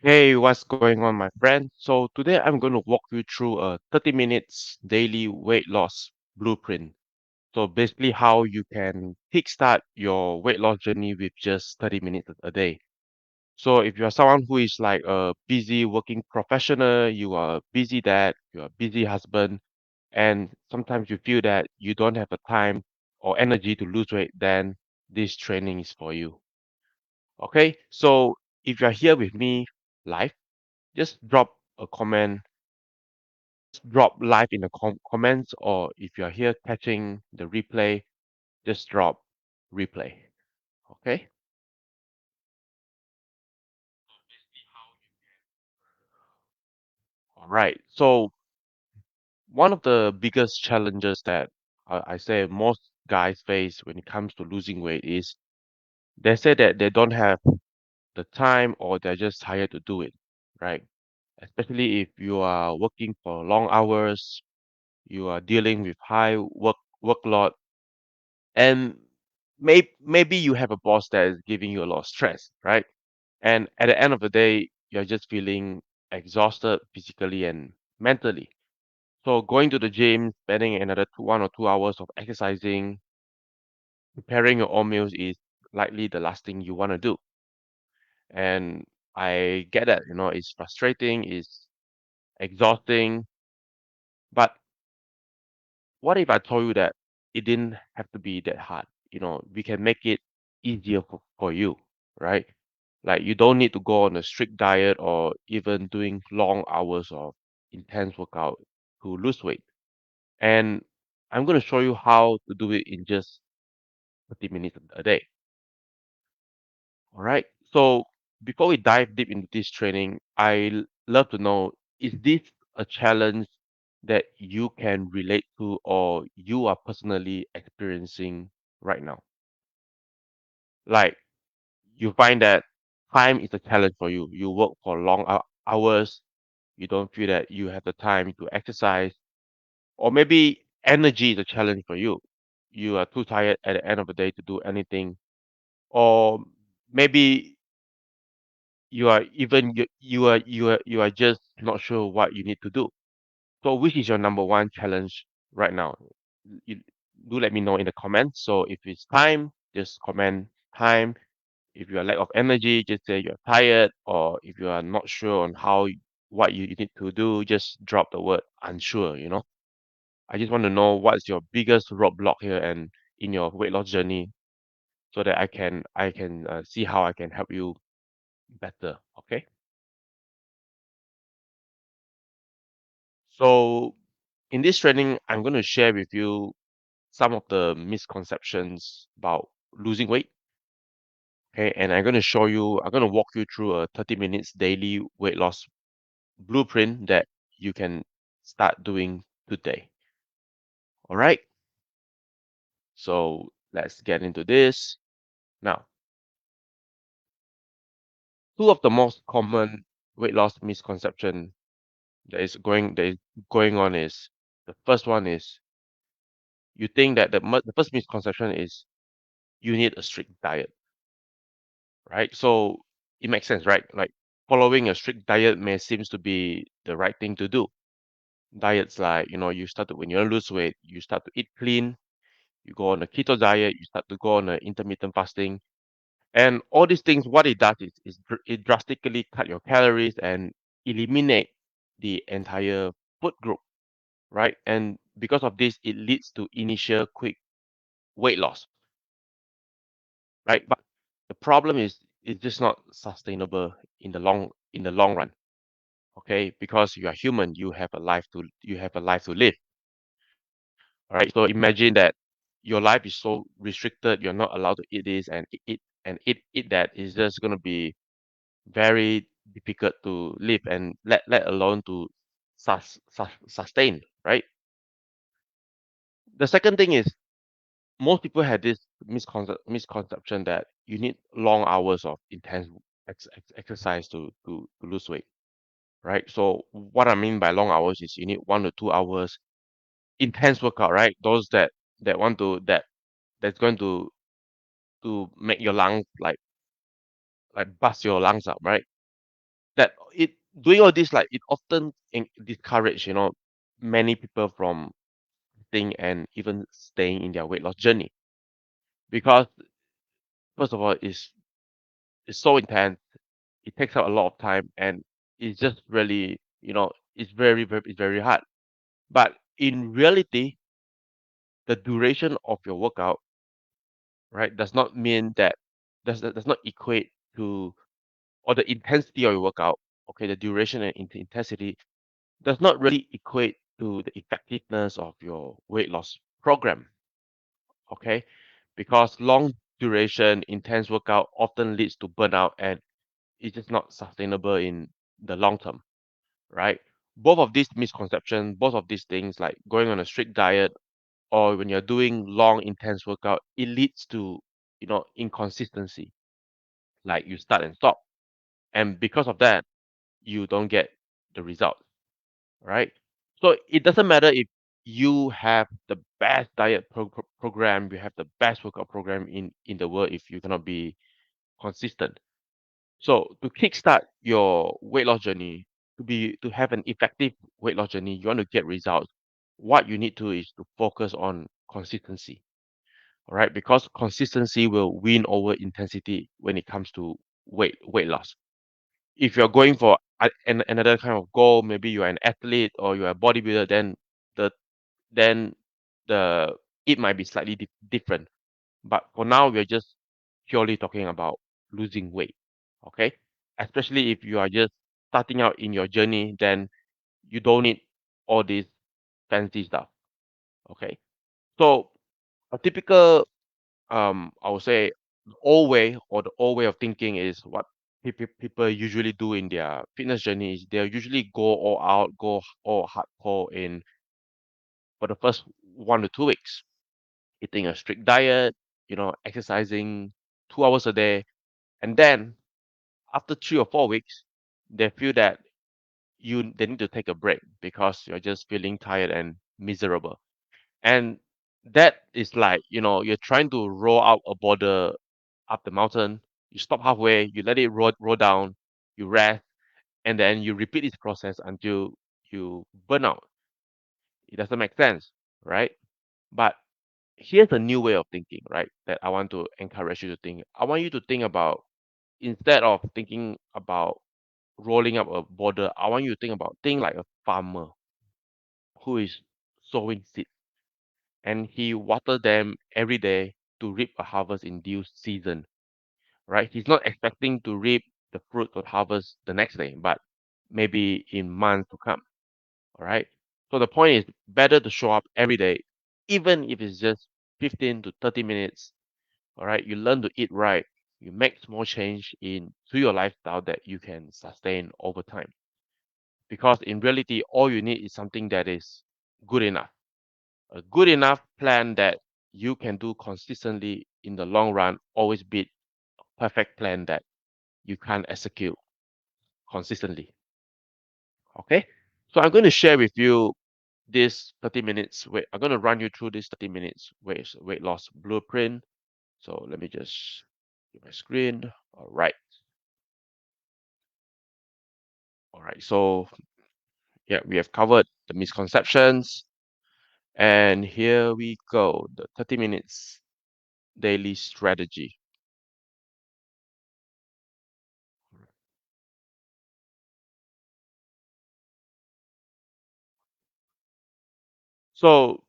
Hey, what's going on, my friend? So today I'm going to walk you through a 30 minutes daily weight loss blueprint. So basically how you can kickstart your weight loss journey with just 30 minutes a day. So if you are someone who is like a busy working professional, you are a busy dad, you're a busy husband, and sometimes you feel that you don't have the time or energy to lose weight, then this training is for you. Okay? So if you're here with me live, just drop a comment, drop live in the comments, or if you're here catching the replay, just drop replay. Okay. All right. So one of the biggest challenges that I say most guys face when it comes to losing weight is they say that they don't have the time or they're just tired to do it, right? Especially if you are working for long hours, you are dealing with high workload. And maybe you have a boss that is giving you a lot of stress, right? And at the end of the day, you're just feeling exhausted physically and mentally. So going to the gym, spending another 1 or 2 hours of exercising, preparing your own meals is likely the last thing you want to do. And I get that, it's frustrating, it's exhausting. But what if I told you that it didn't have to be that hard? We can make it easier for you, right? Like you don't need to go on a strict diet or even doing long hours of intense workout to lose weight. And I'm going to show you how to do it in just 30 minutes a day. All right. So before we dive deep into this training, love to know, is this a challenge that you can relate to or you are personally experiencing right now? Like you find that time is a challenge for you. You work for long hours. You don't feel that you have the time to exercise, or maybe energy is a challenge for you. You are too tired at the end of the day to do anything, or maybe you are just not sure what you need to do. So, which is your number one challenge right now? You, do let me know in the comments. So, if it's time, just comment time. If you are lack of energy, just say you're tired, or if you are not sure on what you need to do, just drop the word unsure. I just want to know what's your biggest roadblock here and in your weight loss journey so that I can see how I can help you better. Okay. So in this training, I'm going to share with you some of the misconceptions about losing weight. Okay. And I'm going to walk you through a 30 minutes daily weight loss blueprint that you can start doing today. All right. So let's get into this. Now, two of the most common weight loss misconception that is going on is the first one is you think that the first misconception is you need a strict diet, right? So it makes sense, right? Like following a strict diet may seems to be the right thing to do. Diets like, you start to, when you lose weight, you start to eat clean, you go on a keto diet, you start to go on a intermittent fasting. And all these things, what it does is it drastically cut your calories and eliminate the entire food group, right? And because of this, it leads to initial quick weight loss, right? But the problem is it's just not sustainable in the long run, okay? Because you are human, you have a life to live, all right? So imagine that your life is so restricted, you're not allowed to eat this and eat that. Is just gonna be very difficult to live and let alone to sustain, right? The second thing is most people have this misconception that you need long hours of intense exercise to lose weight, right? So what I mean by long hours is you need 1 to 2 hours intense workout, right? Those that want to that's going to make your lungs like bust your lungs up, right? that it doing all this, like, it often discourage, many people from staying and even staying in their weight loss journey. Because first of all, it's so intense, it takes up a lot of time, and it's just really, it's it's very hard. But in reality, the duration of your workout, right, does not mean that does not equate to, or the intensity of your workout, okay, the duration and intensity does not really equate to the effectiveness of your weight loss program, okay? Because long duration, intense workout often leads to burnout and it's just not sustainable in the long term, right? Both of these misconceptions, both of these things, like going on a strict diet or when you're doing long, intense workout, it leads to, inconsistency. Like you start and stop. And because of that, you don't get the result, right? So it doesn't matter if you have the best diet program, you have the best workout program in the world if you cannot be consistent. So to kickstart your weight loss journey, to have an effective weight loss journey, you want to get results. What you need to is to focus on consistency. All right, because consistency will win over intensity when it comes to weight loss. If you're going for another kind of goal, maybe you're an athlete or you're a bodybuilder, the then the it might be slightly different. But for now, we're just purely talking about losing weight. Okay, especially if you are just starting out in your journey, then you don't need all this fancy stuff. Okay, so a typical, I would say, the old way of thinking is what people usually do in their fitness journey is they'll usually go all out, go all hardcore in for the first 1 to 2 weeks, eating a strict diet, exercising 2 hours a day, and then after 3 or 4 weeks, they feel that they need to take a break because you're just feeling tired and miserable. And that is like, you're trying to roll out a boulder up the mountain. You stop halfway, you let it roll down, you rest, and then you repeat this process until you burn out. It doesn't make sense, right? But here's a new way of thinking, right? That I want to encourage you to think. I want you to think about, instead of thinking about rolling up a boulder, I want you to think like a farmer who is sowing seeds and he water them every day to reap a harvest in due season, right? He's not expecting to reap the fruit or harvest the next day, but maybe in months to come. All right. So the point is better to show up every day, even if it's just 15 to 30 minutes. All right. You learn to eat right. You make small change in to your lifestyle that you can sustain over time. Because in reality, all you need is something that is good enough. A good enough plan that you can do consistently in the long run always beat a perfect plan that you can't execute consistently. Okay. So I'm going to share with you this 30 minutes wait. I'm going to run you through this 30 minutes weight loss blueprint. So let me just get my screen. All right. All right. So yeah, we have covered the misconceptions. And here we go. The 30 minutes daily strategy. So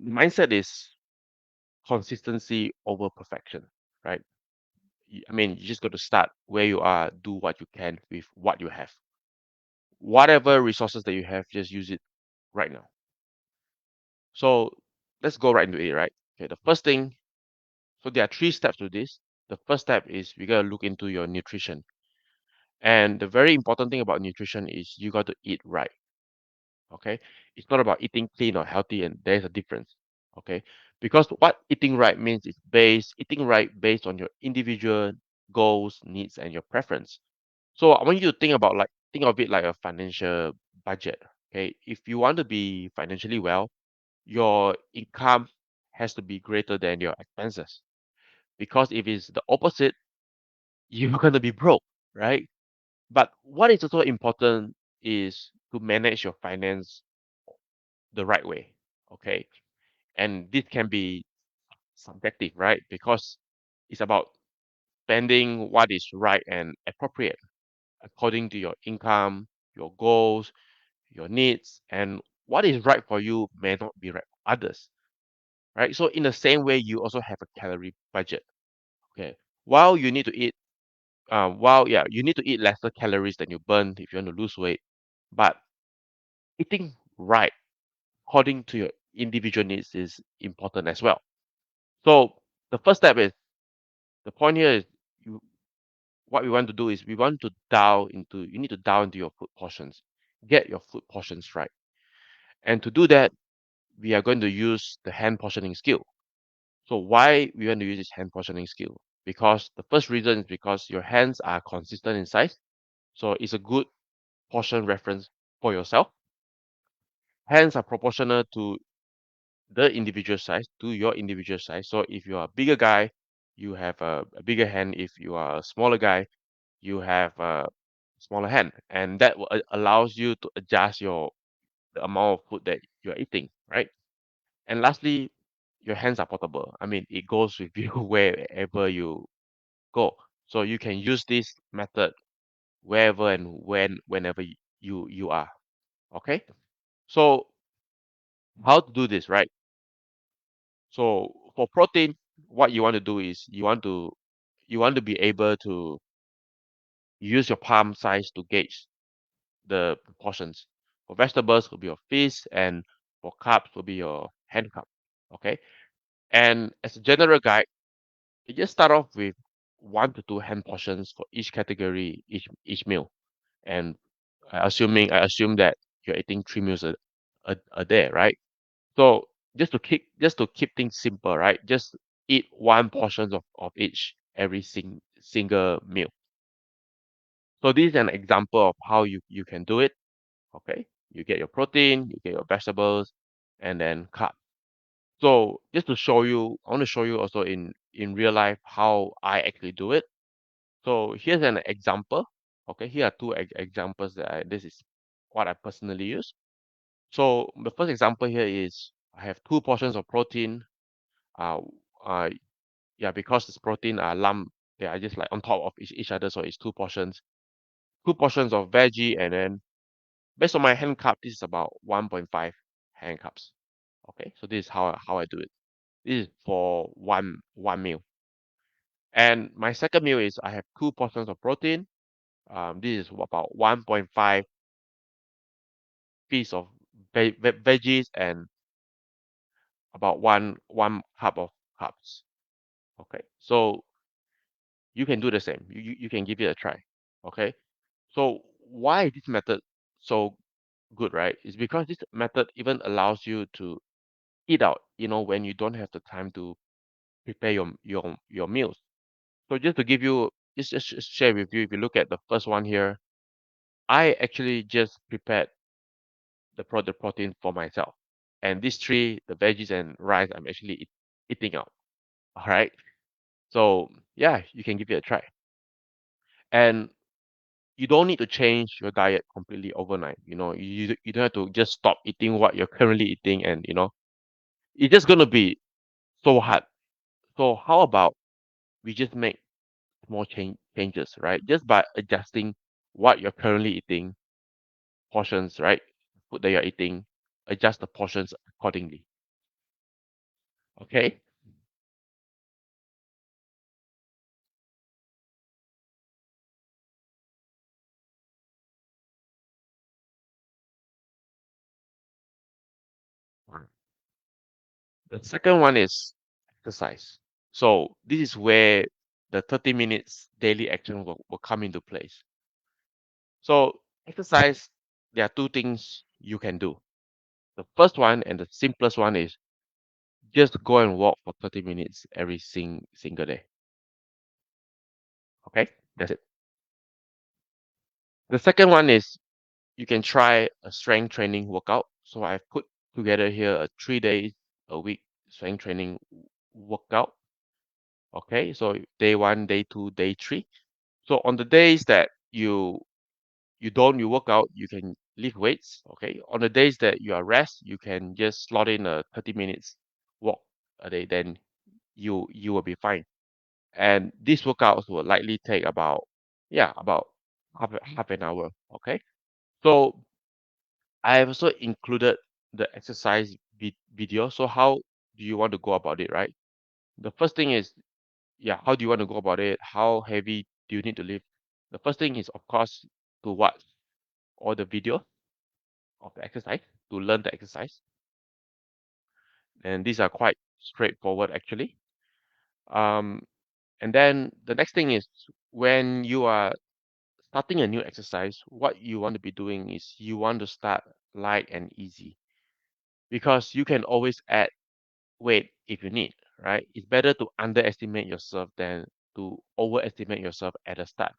mindset is consistency over perfection, right? I mean, you just got to start where you are, do what you can with what you have. Whatever resources that you have, just use it right now. So let's go right into it, right? Okay, the first thing, so there are 3 steps to this. The first step is we got to look into your nutrition. And the very important thing about nutrition is you got to eat right. Okay, it's not about eating clean or healthy, and there's a difference. Okay, because what eating right means is eating right based on your individual goals, needs, and your preference. So I want you to think of it like a financial budget. Okay, if you want to be financially well, your income has to be greater than your expenses. Because if it's the opposite, you're gonna be broke, right? But what is also important is to manage your finance the right way. Okay. And this can be subjective, right? Because it's about spending what is right and appropriate according to your income, your goals, your needs, and what is right for you may not be right for others, right? So in the same way, you also have a calorie budget. Okay. While you need to eat, you need to eat lesser calories than you burn if you want to lose weight, but eating right according to your individual needs is important as well. So the first step is the point here is you what we want to do is you need to dial into your food portions. Get your food portions right. And to do that, we are going to use the hand portioning skill. So why we want to use this hand portioning skill? Because the first reason is because your hands are consistent in size. So it's a good portion reference for yourself. Hands are proportional to the individual size, to your individual size. So if you are a bigger guy, you have a bigger hand. If you are a smaller guy, you have a smaller hand. And that allows you to adjust the amount of food that you're eating, right? And lastly, your hands are portable. I mean, it goes with you wherever you go. So you can use this method wherever and whenever you are. Okay. So how to do this, right? So for protein, what you want to do is you want to be able to use your palm size to gauge the portions. For vegetables will be your fist, and for carbs will be your hand cup. Okay. And as a general guide, you just start off with 1 to 2 hand portions for each category, each meal. And I assume that you're eating 3 meals a day, right? So just to keep things simple, right? Just eat one portion of each every single meal. So this is an example of how you can do it. Okay, you get your protein, you get your vegetables, and then carb. So just to show you, I want to show you also in real life how I actually do it. So here's an example. Okay, here are two examples this is what I personally use. So the first example here is I have 2 portions of protein. Uh, uh, yeah, because this protein are lump, they are just like on top of each other, so it's 2 portions. 2 portions of veggie, and then based on my hand cup, this is about 1.5 hand cups. Okay, so this is how I do it. This is for one meal. And my second meal is I have 2 portions of protein. This is about 1.5 piece of veggies and about one cup of carbs. Okay, so you can do the same. You can give it a try. Okay, so why this method so good, right? Is because this method even allows you to eat out. When you don't have the time to prepare your meals. So just to give you just share with you, if you look at the first one here, I actually just prepared the protein for myself. And these three, the veggies and rice, I'm actually eating out. All right. So yeah, you can give it a try. And you don't need to change your diet completely overnight. You don't have to just stop eating what you're currently eating, and it's just gonna be so hard. So how about we just make small changes, right? Just by adjusting what you're currently eating, portions, right? Food that you're eating, adjust the portions accordingly. Okay. Right. The second one is exercise. So this is where the 30 minutes daily action will come into place. So exercise, there are two things you can do. The first one and the simplest one is just go and walk for 30 minutes every single day. Okay, that's it. The second one is you can try a strength training workout. So I've put together here a 3 days a week strength training workout. Okay, so day one, day two, day three. So on the days that you you work out, you can lift weights. Okay, on the days that you are rest, you can just slot in a 30 minutes walk a day, then you will be fine. And these workouts will likely take about, yeah, about half an hour. Okay, so I have also included the exercise video. So how do you want to go about it, right? The first thing is, yeah, how do you want to go about it? How heavy do you need to lift? The first thing is, of course, to watch all the video of the exercise to learn the exercise. And these are quite straightforward, actually. Um, and then the next thing is, when you are starting a new exercise, what you want to be doing is you want to start light and easy, because you can always add weight if you need, right? It's better to underestimate yourself than to overestimate yourself at the start.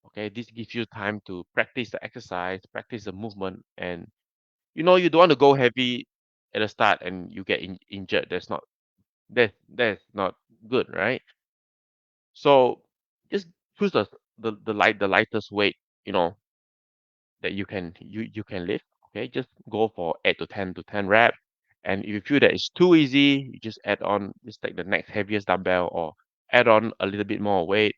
Okay, this gives you time to practice the exercise, practice the movement, and you don't want to go heavy at the start and you get injured. That's not good, right? So just choose the lightest weight, you know, that you can lift. Okay, just go for 8 to 10 reps. And if you feel that it's too easy, you just take the next heaviest dumbbell or add on a little bit more weight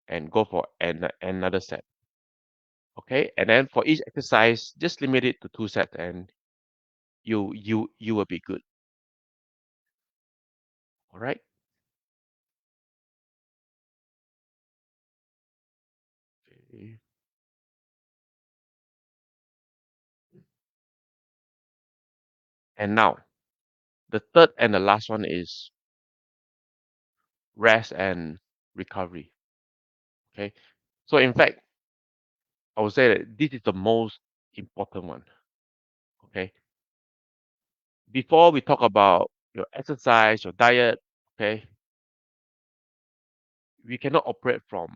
and go for another set. Okay, and then for each exercise, just limit it to 2 sets, and you will be good. All right. Okay. And now the third and the last one is rest and recovery. Okay. So in fact, I would say that this is the most important one. Okay. Before we talk about your exercise, your diet, okay, we cannot operate from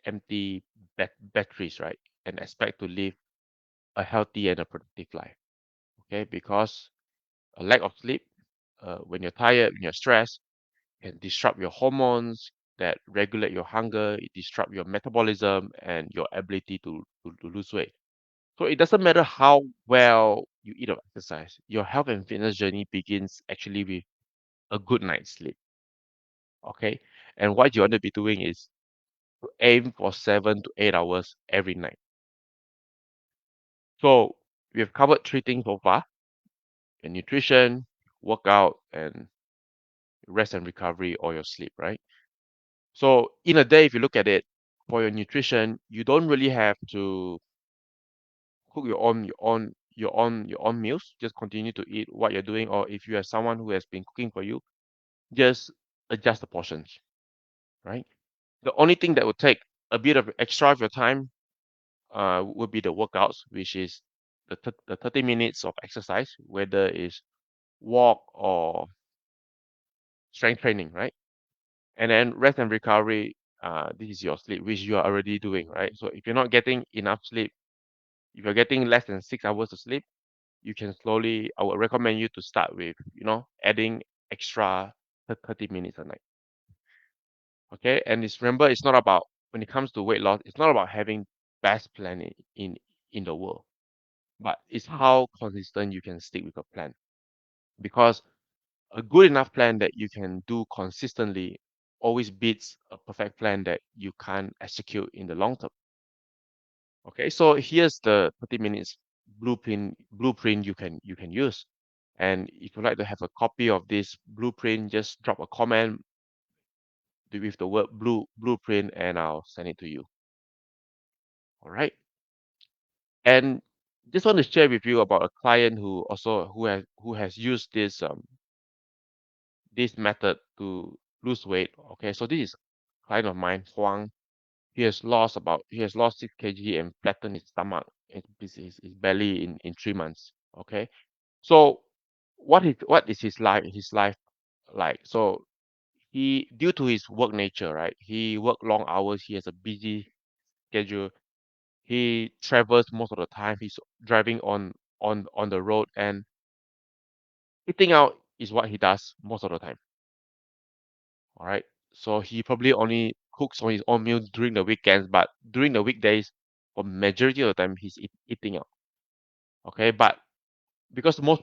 empty batteries, right? And expect to live a healthy and a productive life. Okay. Because a lack of sleep, when you're tired, when you're stressed, can disrupt your hormones that regulate your hunger, it disrupt your metabolism and your ability to lose weight. So it doesn't matter how well you eat or exercise, your health and fitness journey begins actually with a good night's sleep. Okay. And what you want to be doing is to aim for 7 to 8 hours every night. So we have covered three things so far: your nutrition, workout, and rest and recovery, or your sleep, right? So in a day, if you look at it, for your nutrition, you don't really have to cook your own meals. Just continue to eat what you're doing, or if you have someone who has been cooking for you, just adjust the portions, right? The only thing that would take a bit of extra of your time would be the workouts, which is the 30 minutes of exercise, whether it's walk or strength training, right? And then rest and recovery, this is your sleep, which you are already doing, right? So if you're not getting enough sleep, if you're getting less than 6 hours of sleep, you can slowly, I would recommend you to start with, adding extra 30 minutes a night. Okay. And remember, it's not about, when it comes to weight loss, it's not about having best plan in the world, but it's how consistent you can stick with a plan. Because a good enough plan that you can do consistently always beats a perfect plan that you can't execute in the long term. Okay, so here's the 30 minutes blueprint you can use. And if you'd like to have a copy of this blueprint, just drop a comment with the word blueprint and I'll send it to you. All right. And just want to share with you about a client who has used this method to lose weight. Okay, so this is a client of mine, Huang. He has lost 6 kg and flattened his stomach, his belly in 3 months. Okay, so what is his life like? So he, due to his work nature, right? He work long hours. He has a busy schedule. He travels most of the time. He's driving on the road, and eating out is what he does most of the time. All right. So he probably only cooks on his own meals during the weekends, but during the weekdays, for majority of the time he's eating out. Okay, but because most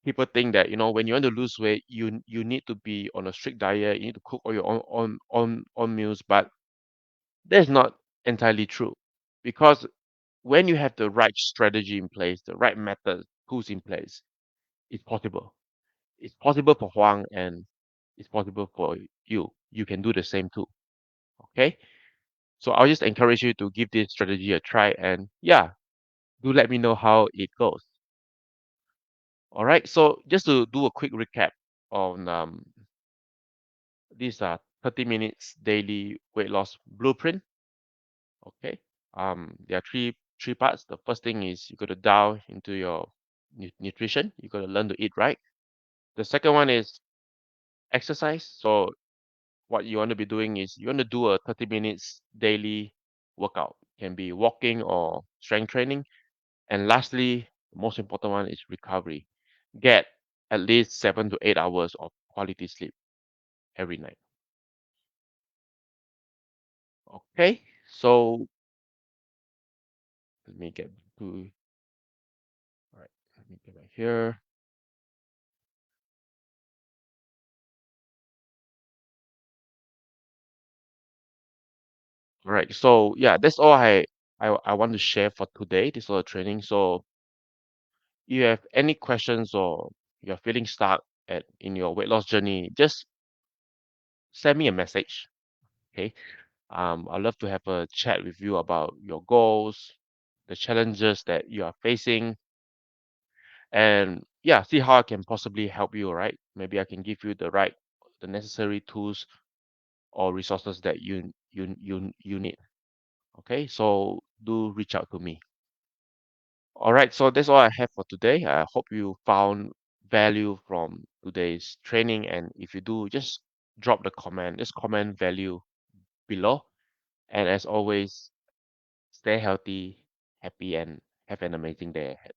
people think that when you want to lose weight, you need to be on a strict diet, you need to cook all your own meals, but that's not entirely true, because when you have the right strategy in place, the right method, tools in place, it's possible. It's possible for Huang, and it's possible for you. You can do the same too. Okay. So I'll just encourage you to give this strategy a try, and yeah, do let me know how it goes. All right. So just to do a quick recap on this 30 minutes daily weight loss blueprint. Okay. There are three parts. The first thing is you got to dial into your nutrition. You got to learn to eat right. The second one is exercise. So what you want to be doing is you want to do a 30 minutes daily workout. Can be walking or strength training. And lastly, the most important one is recovery. Get at least 7 to 8 hours of quality sleep every night. Okay, so let me get to, all right, let me get back here. All right, so yeah, that's all I want to share for today. This was a training. So you have any questions or you're feeling stuck in your weight loss journey, just send me a message. Okay. I'd love to have a chat with you about your goals, the challenges that you are facing, and yeah, see how I can possibly help you, right? Maybe I can give you the necessary tools or resources that you need. Okay, so do reach out to me. All right, so that's all I have for today. I hope you found value from today's training, and if you do, just drop the comment, just comment value below. And as always, stay healthy, happy, and have an amazing day ahead.